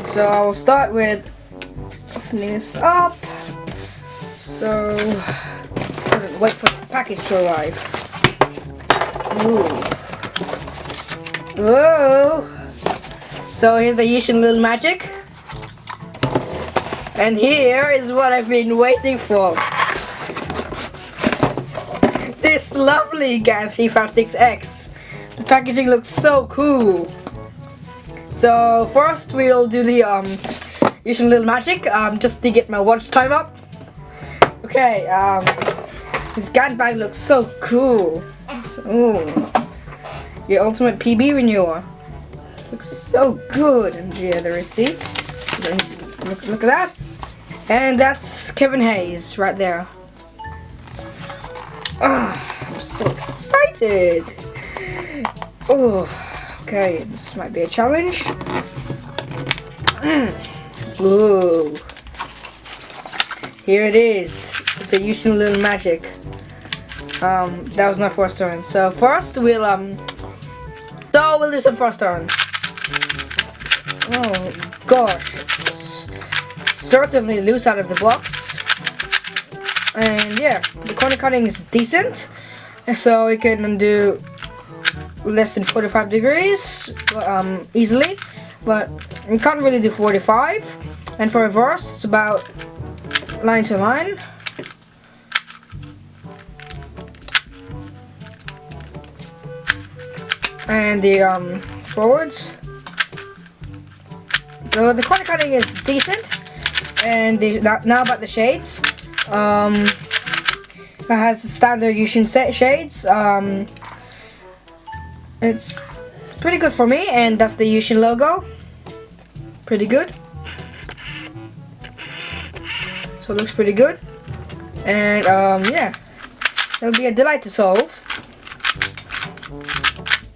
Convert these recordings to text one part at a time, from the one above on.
So I'll start with opening this up. So wait for the package to arrive. Ooh. Whoa. So here's the Yuxin little magic. And here is what I've been waiting for. This lovely GAN 356X. The packaging looks so cool. So first we'll do the Yuxin little magic just to get my watch time up. Okay, this GAN bag looks so cool. Ooh. Your ultimate PB renewal. Looks so good. And yeah, the receipt. Look at that. And that's Kevin Hayes right there. I'm so excited. Oh, okay, this might be a challenge. Ooh. Here it is, the Yuxin little magic. That was my first turn. So first we'll do some first turns. Oh gosh, it's certainly loose out of the box. And yeah, the corner cutting is decent, so we can do less than 45 degrees easily, but we can't really do 45. And for reverse, it's about line to line. And the forwards. So the corner cutting is decent. And now about the shades. It has the standard Yuxin set shades. It's pretty good for me, and that's the Yuxin logo. Pretty good. So it looks pretty good. And yeah, it'll be a delight to solve.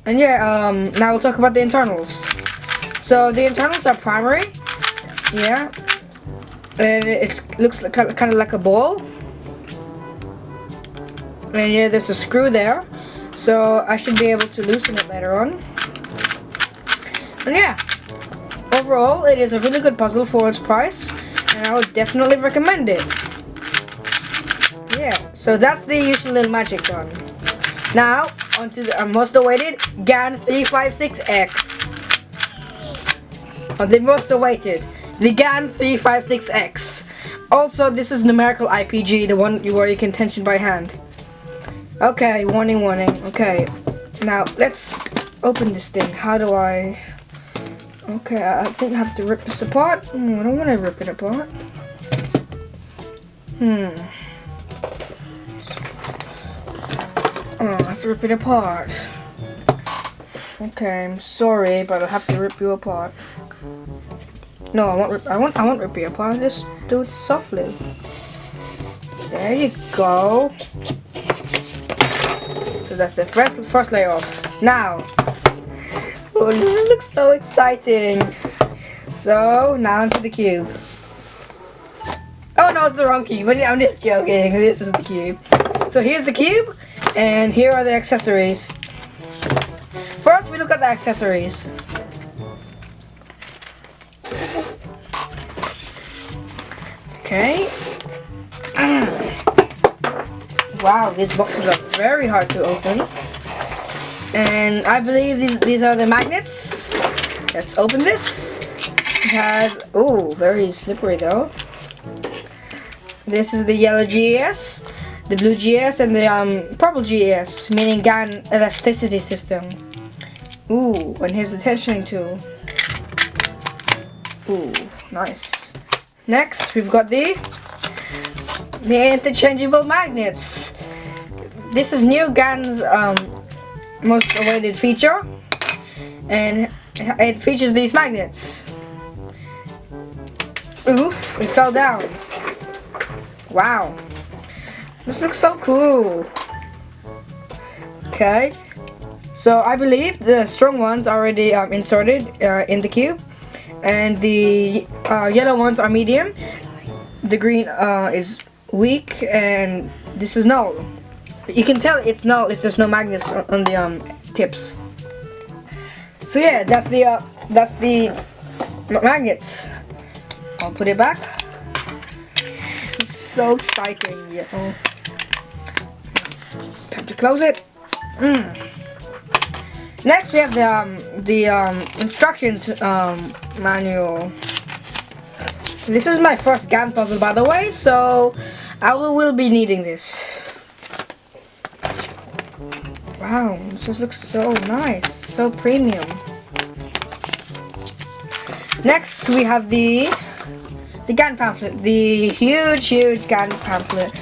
And yeah, now we'll talk about the internals. So the internals are primary. Yeah. And it looks like, kind of like a ball. And yeah, there's a screw there, so I should be able to loosen it later on. And yeah, overall it is a really good puzzle for its price, and I would definitely recommend it. Yeah, so that's the Yuxin little magic done. Now onto the most awaited GAN 356X. The most awaited, the GAN 356X. Also, this is Numerical IPG, the one where you can tension by hand. Okay, warning. Okay, now let's open this thing. How do I? Okay, I think I have to rip this apart. I don't want to rip it apart. Oh, I have to rip it apart. Okay, I'm sorry, but I'll have to rip you apart. No, I won't rip you apart. Just do it softly. There you go. So that's the first layer off. Now, oh, this looks so exciting. So now into the cube. Oh no, it's the wrong cube. I'm just joking. This is the cube. So here's the cube, and here are the accessories. First, we look at the accessories. Okay. Wow, these boxes are very hard to open. And I believe these are the magnets. Let's open this. It has, oh, very slippery though. This is the yellow GES, the blue GES, and the purple GES, meaning GAN elasticity system. Ooh, and here's the tensioning tool. Ooh, nice. Next, we've got the interchangeable magnets. This is new GAN's most awaited feature, and it features these magnets. Oof, it fell down. Wow, this looks so cool. Okay, so I believe the strong ones are already inserted in the cube, and the yellow ones are medium. The green is weak, and this is null. You can tell it's null if there's no magnets on the tips. So yeah, that's the magnets. I'll put it back. This is so exciting. Yeah. Oh. Time to close it. Next we have the instructions manual. This is my first GAN puzzle, by the way, so I will be needing this. Wow, this just looks so nice, so premium. Next we have the GAN pamphlet, the huge GAN pamphlet.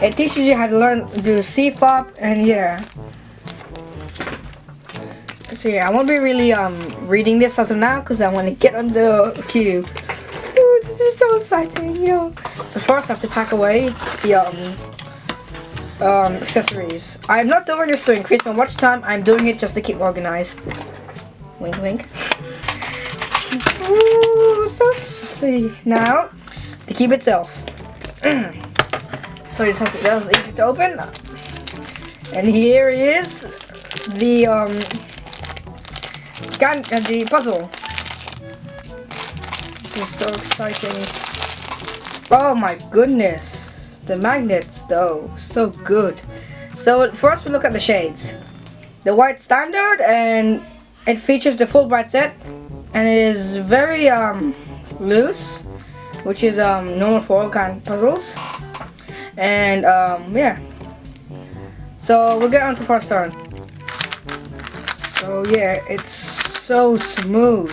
It teaches you how to learn to do C-pop, and yeah. So yeah, I won't be really reading this as of now because I want to get on the cube. Ooh, this is so exciting, yo. But first I have to pack away the accessories. I'm not doing this to increase my watch time, I'm doing it just to keep organized. Wink wink. Ooh, so sweet. Now, the cube itself. So you just have to, that was easy to open. And here is the the puzzle. This is so exciting. Oh my goodness. The magnets though, so good. So first we look at the shades. The white standard, and it features the full bright set, and it is very loose, which is normal for all kind of puzzles. And yeah. So we'll get on to first turn. So yeah, it's so smooth.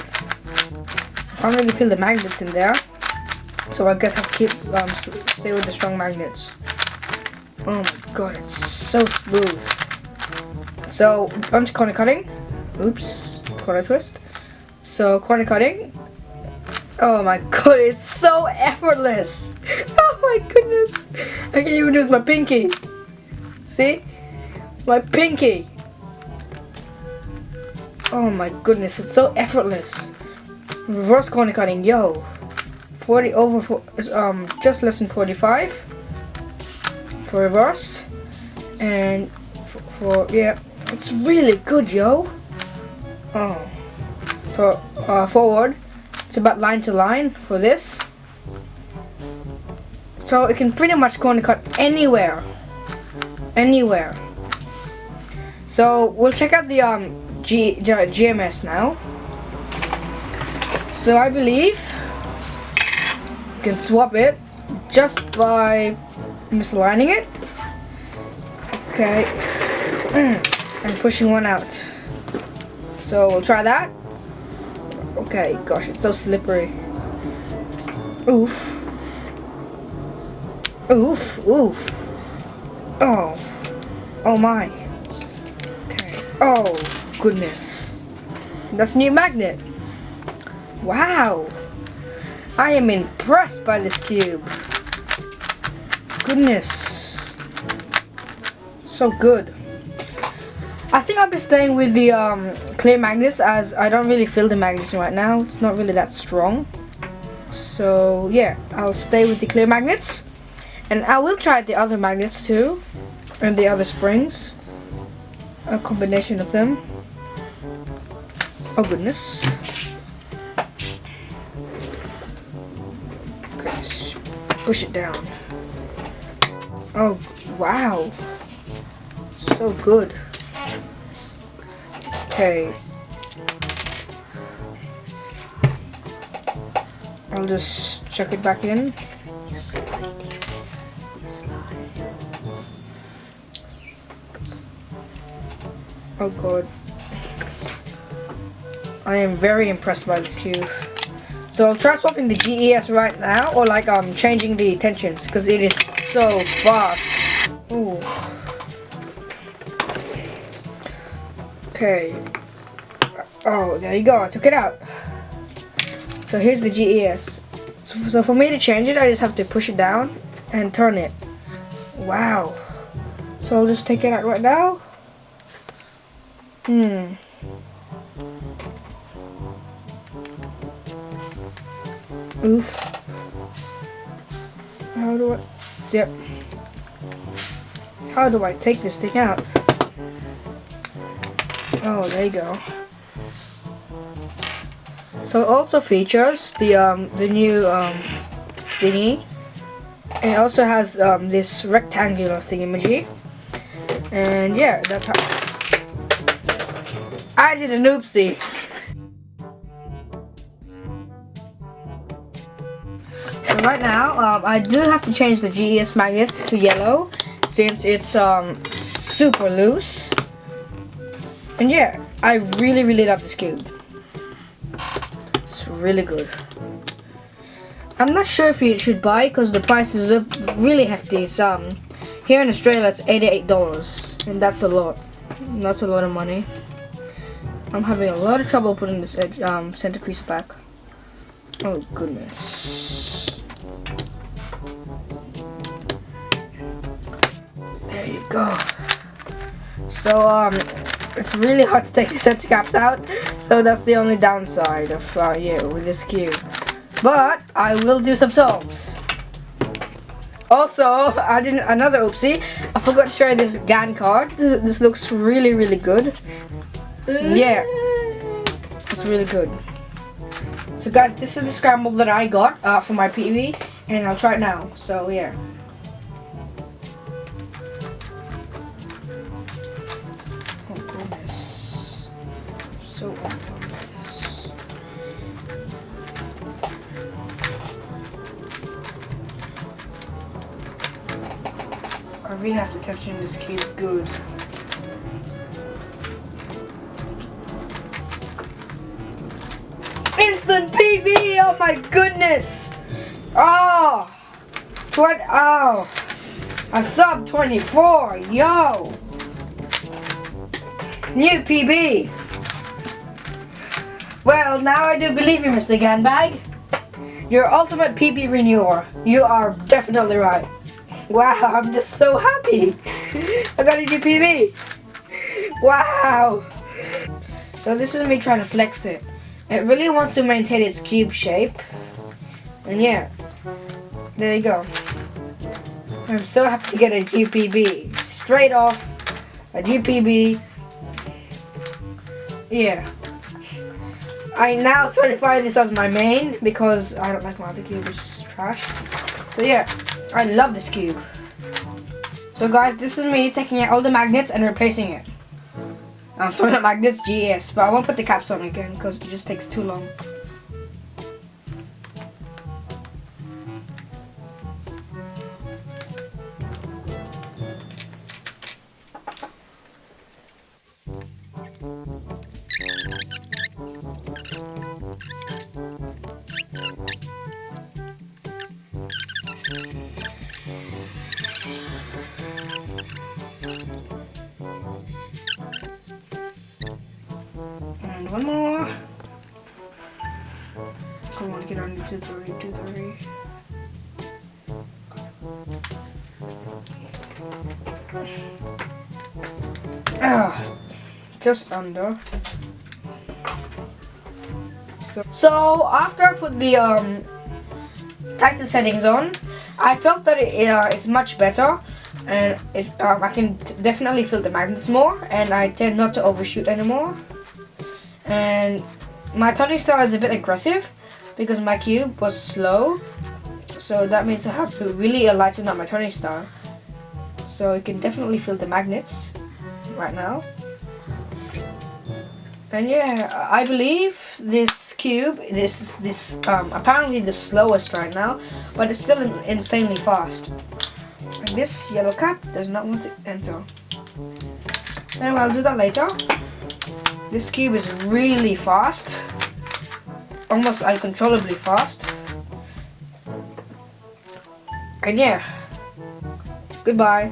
I can't really feel the magnets in there, so I guess I have to keep stay with the strong magnets. Oh my god, it's so smooth. So onto corner cutting. Oops, corner twist. So corner cutting. Oh my god, it's so effortless. Oh my goodness, I can even do it with my pinky. See, my pinky. Oh my goodness, it's so effortless. Reverse corner cutting, yo. 40 over just less than 45 for reverse, and for yeah, it's really good, yo. Oh, for forward, it's about line to line for this, so it can pretty much corner cut anywhere. So we'll check out the GMS now. So I believe you can swap it just by misaligning it. Okay, and pushing one out. So we'll try that. Okay, gosh, it's so slippery. Oof. Oof, oof. Oh. Oh my. Okay. Oh, goodness. That's a new magnet. Wow. I am impressed by this cube. Goodness. So good. I think I'll be staying with the clear magnets, as I don't really feel the magnets right now. It's not really that strong. So yeah, I'll stay with the clear magnets. And I will try the other magnets too. And the other springs. A combination of them. Oh goodness. Okay, push it down. Oh wow. So good. Okay. I'll just chuck it back in. Oh god. I am very impressed by this cube. So I'll try swapping the GES right now, or like changing the tensions, because it is so fast. Ooh. Okay. Oh, there you go. I took it out. So here's the GES. So for me to change it, I just have to push it down and turn it. Wow. So I'll just take it out right now. Oof. How do I? Yep. How do I take this thing out? Oh, there you go. So it also features the new thingy. And it also has this rectangular thingamajig. And yeah, that's how I did an oopsie. So right now, I do have to change the GES magnets to yellow since it's super loose. And yeah, I really love this cube. It's really good. I'm not sure if you should buy because the prices are really hefty. It's here in Australia it's $88, and that's a lot. That's a lot of money. I'm having a lot of trouble putting this edge, centerpiece back. Oh goodness. There you go. So it's really hard to take the center caps out, so that's the only downside of yeah, with this cube. But I will do some solves. Also, I did another oopsie. I forgot to show you this GAN card. This looks really good. Yeah, it's really good. So guys, this is the scramble that I got for my PV, and I'll try it now. So yeah. Oh goodness, so awful this. I really have to touch in this cube good. Instant PV! Oh my goodness! Oh! Oh! A sub 24! Yo! New PB! Well, now I do believe you, Mr. Ganbag. Your ultimate PB renewer. You are definitely right. Wow, I'm just so happy. I got a new PB. Wow! So this is me trying to flex it. It really wants to maintain its cube shape. And yeah, there you go. I'm so happy to get a GPB. Straight off, a GPB. Yeah. I now certify this as my main because I don't like my other cube, which is trash. So yeah, I love this cube. So guys, this is me taking out all the magnets and replacing it. Sorry, not magnets, GES, but I won't put the caps on again because it just takes too long. And one more. Come on, get on to 230. Just under. So after I put the tighter settings on, I felt that it's much better, and I can definitely feel the magnets more, and I tend not to overshoot anymore. And my turning style is a bit aggressive because my cube was slow, so that means I have to really lighten up my turning style. So you can definitely feel the magnets right now. And yeah, I believe this cube, this apparently the slowest right now, but it's still insanely fast. And this yellow cap does not want to enter. Anyway, I'll do that later. This cube is really fast, almost uncontrollably fast. And yeah, goodbye.